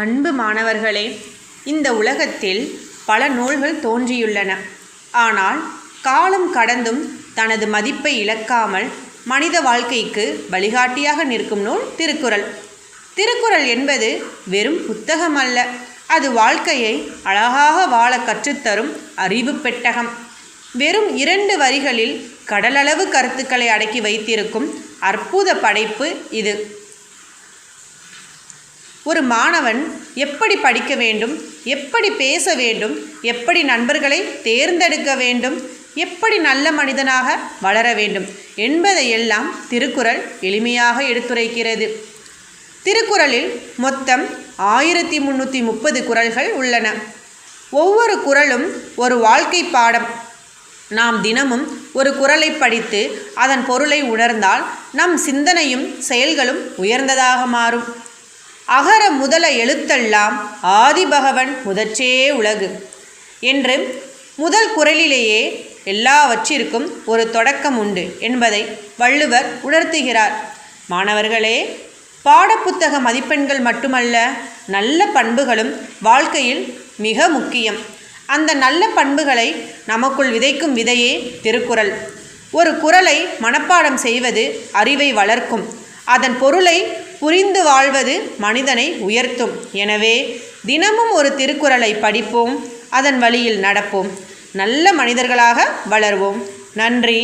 அன்பு மாணவர்களே, இந்த உலகத்தில் பல நூல்கள் தோன்றியுள்ளன. ஆனால் காலம் கடந்தும் தனது மதிப்பை இழக்காமல் மனித வாழ்க்கைக்கு வழிகாட்டியாக நிற்கும் நூல் திருக்குறள். திருக்குறள் என்பது வெறும் புத்தகம் அல்ல, அது வாழ்க்கையை அழகாக வாழ கற்றுத்தரும் அறிவு பெட்டகம். வெறும் 2 வரிகளில் கடலளவு கருத்துக்களை அடக்கி வைத்திருக்கும் அற்புத படைப்பு இது. ஒரு மாணவன் எப்படி படிக்க வேண்டும், எப்படி பேச வேண்டும், எப்படி நண்பர்களை தேர்ந்தெடுக்க வேண்டும், எப்படி நல்ல மனிதனாக வளர வேண்டும் என்பதையெல்லாம் திருக்குறள் எளிமையாக எடுத்துரைக்கிறது. திருக்குறளில் மொத்தம் 1330 குறள்கள் உள்ளன. ஒவ்வொரு குறளும் ஒரு வாழ்க்கை பாடம். நாம் தினமும் ஒரு குறளை படித்து அதன் பொருளை உணர்ந்தால் நம் சிந்தனையும் செயல்களும் உயர்ந்ததாக மாறும். அகர முதல எழுத்தெல்லாம் ஆதிபகவன் முதற்றே உலகு என்று முதல் குறளிலேயே எல்லாவற்றிற்கும் ஒரு தொடக்கம் உண்டு என்பதை வள்ளுவர் உணர்த்துகிறார். மாணவர்களே, பாடப்புத்தக மதிப்பெண்கள் மட்டுமல்ல, நல்ல பண்புகளும் வாழ்க்கையில் மிக முக்கியம். அந்த நல்ல பண்புகளை நமக்குள் விதைக்கும் விதையே திருக்குறள். ஒரு குறளை மனப்பாடம் செய்வது அறிவை வளர்க்கும், அதன் பொருளை புரிந்து வாழ்வது மனிதனை உயர்த்தும். எனவே தினமும் ஒரு திருக்குறளை படிப்போம், அதன் வழியில் நடப்போம், நல்ல மனிதர்களாக வளர்வோம். நன்றி.